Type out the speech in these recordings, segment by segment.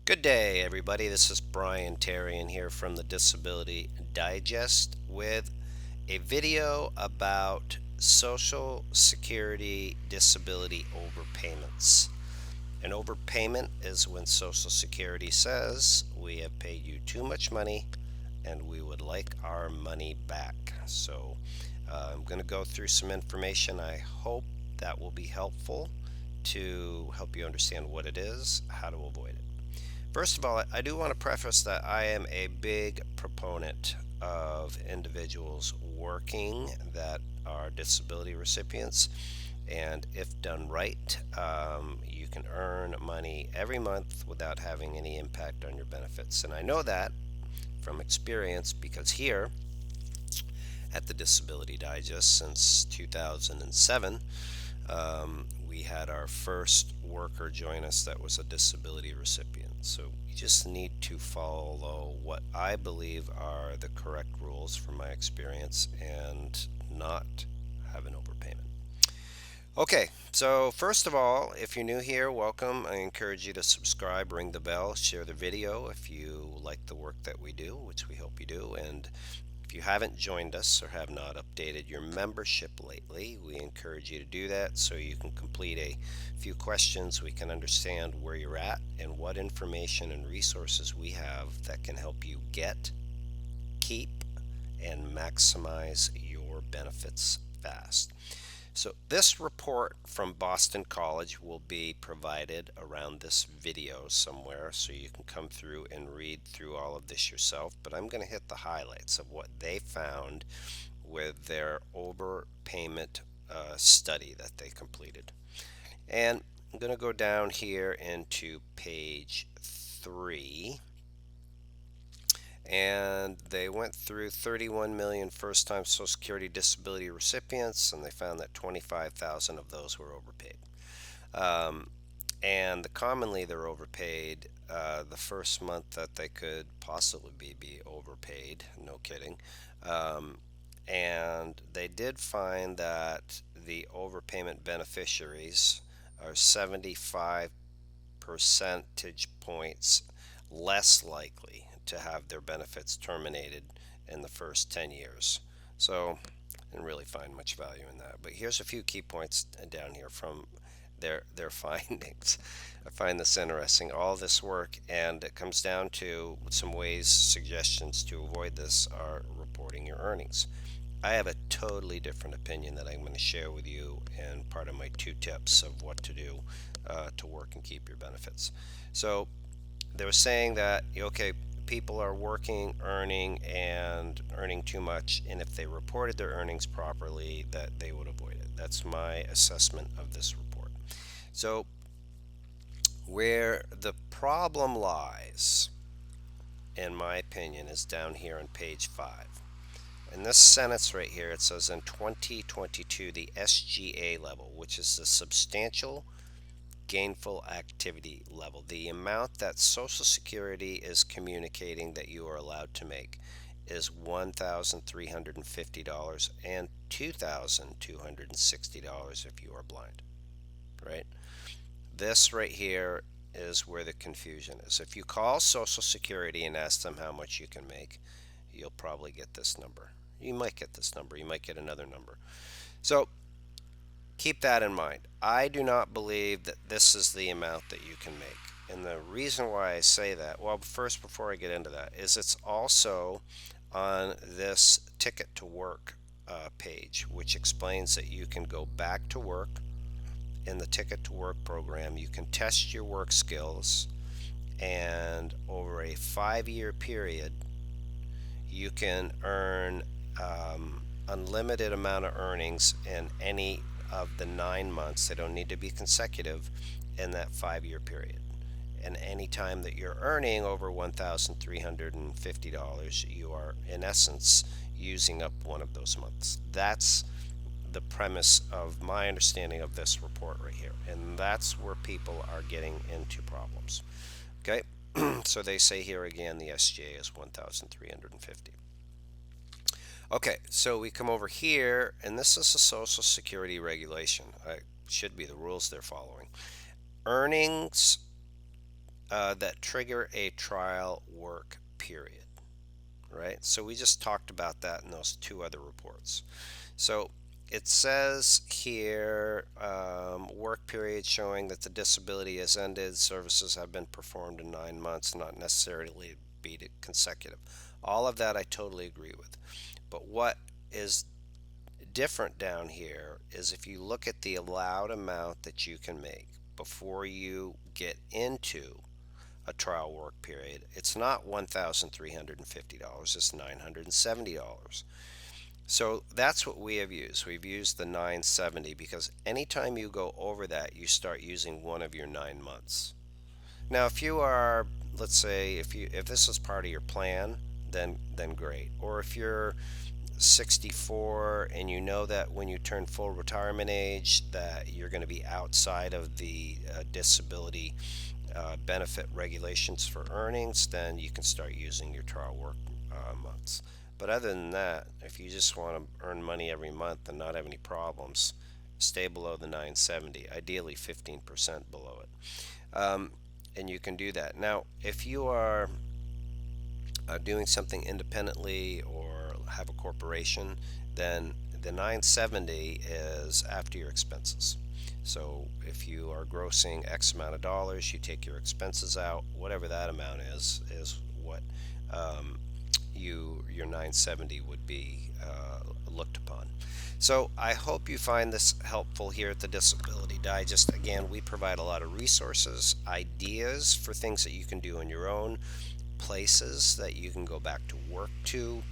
Good day, everybody. This is Brian Terrian here from the Disability Digest with a video about Social Security disability overpayments. An overpayment is when Social Security says we have paid you too much money and we would like our money back. I'm going to go through some information. I hope that will be helpful to help you understand what it is, how to avoid it. First of all, I do want to preface that I am a big proponent of individuals working that are disability recipients, and if done right, you can earn money every month without having any impact on your benefits. And I know that from experience because here at the Disability Digest since 2007, we had our first worker join us that was a disability recipient. So you just need to follow what I believe are the correct rules from my experience and not have an overpayment. Okay, so first of all, if you're new here, welcome. I encourage you to subscribe, ring the bell, share the video if you like the work that we do, which we hope you do. And if you haven't joined us or have not updated your membership lately, we encourage you to do that so you can complete a few questions. We can understand where you're at and what information and resources we have that can help you get, keep, and maximize your benefits fast. So this report from Boston College will be provided around this video somewhere so you can come through and read through all of this yourself, but I'm going to hit the highlights of what they found with their overpayment study that they completed. And I'm going to go down here into page 3, and they went through 31 million first-time Social Security disability recipients, and they found that 25,000 of those were overpaid. And commonly they're overpaid the first month that they could possibly be overpaid. No kidding. And they did find that the overpayment beneficiaries are 75 percentage points less likely to have their benefits terminated in the first 10 years. So I didn't really find much value in that. But here's a few key points down here from their findings. I find this interesting. All this work, and it comes down to some ways, suggestions to avoid this are reporting your earnings. I have a totally different opinion that I'm going to share with you in part of my 2 tips of what to do to work and keep your benefits. So they were saying that, okay, people are working, earning, and earning too much, and if they reported their earnings properly, that they would avoid it. That's my assessment of this report. So where the problem lies, in my opinion, is down here on page 5. In this sentence right here, it says in 2022, the SGA level, which is the substantial gainful activity level, the amount that Social Security is communicating that you are allowed to make, is $1,350 and $2,260 if you are blind, right? This right here is where the confusion is. If you call Social Security and ask them how much you can make, you'll probably get this number. You might get this number. You might get another number. So keep that in mind. I do not believe that this is the amount that you can make. And the reason why I say that, well, first, before I get into that, is it's also on this Ticket to Work page, which explains that you can go back to work in the Ticket to Work program. You can test your work skills, and over a 5-year period, you can earn unlimited amount of earnings in any of the 9 months. They don't need to be consecutive in that 5-year period. And any time that you're earning over $1,350, you are in essence using up one of those months. That's the premise of my understanding of this report right here. And that's where people are getting into problems. Okay? So they say here again the SGA is 1,350. Okay, so we come over here, and this is a Social Security regulation. It should be the rules they're following. Earnings that trigger a trial work period, right? So we just talked about that in those two other reports. So it says here, work period showing that the disability has ended, services have been performed in 9 months, not necessarily be consecutive. All of that I totally agree with. But what is different down here is if you look at the allowed amount that you can make before you get into a trial work period, it's not $1,350, it's $970. So that's what we have used. We've used the 970 because anytime you go over that, you start using one of your 9 months. Now, if you are, let's say, if this is part of your plan, then great. Or if you're 64 and you know that when you turn full retirement age that you're going to be outside of the disability benefit regulations for earnings, then you can start using your trial work months. But other than that, if you just want to earn money every month and not have any problems, stay below the 970, ideally 15% below it. And you can do that. Now, if you are doing something independently or have a corporation, then the 970 is after your expenses. So if you are grossing X amount of dollars, you take your expenses out, whatever that amount is what um, your 970 would be looked upon. So I hope you find this helpful here at the Disability Digest. Again, we provide a lot of resources, ideas for things that you can do on your own, places that you can go back to work to.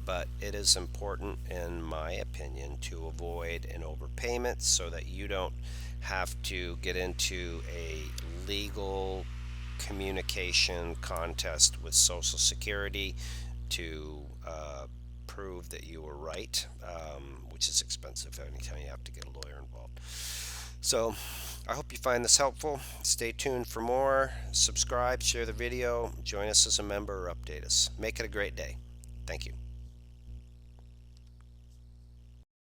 But it is important, in my opinion, to avoid an overpayment so that you don't have to get into a legal communication contest with Social Security to prove that you were right, which is expensive anytime you have to get a lawyer involved. So I hope you find this helpful. Stay tuned for more. Subscribe, share the video, join us as a member, or update us. Make it a great day. Thank you.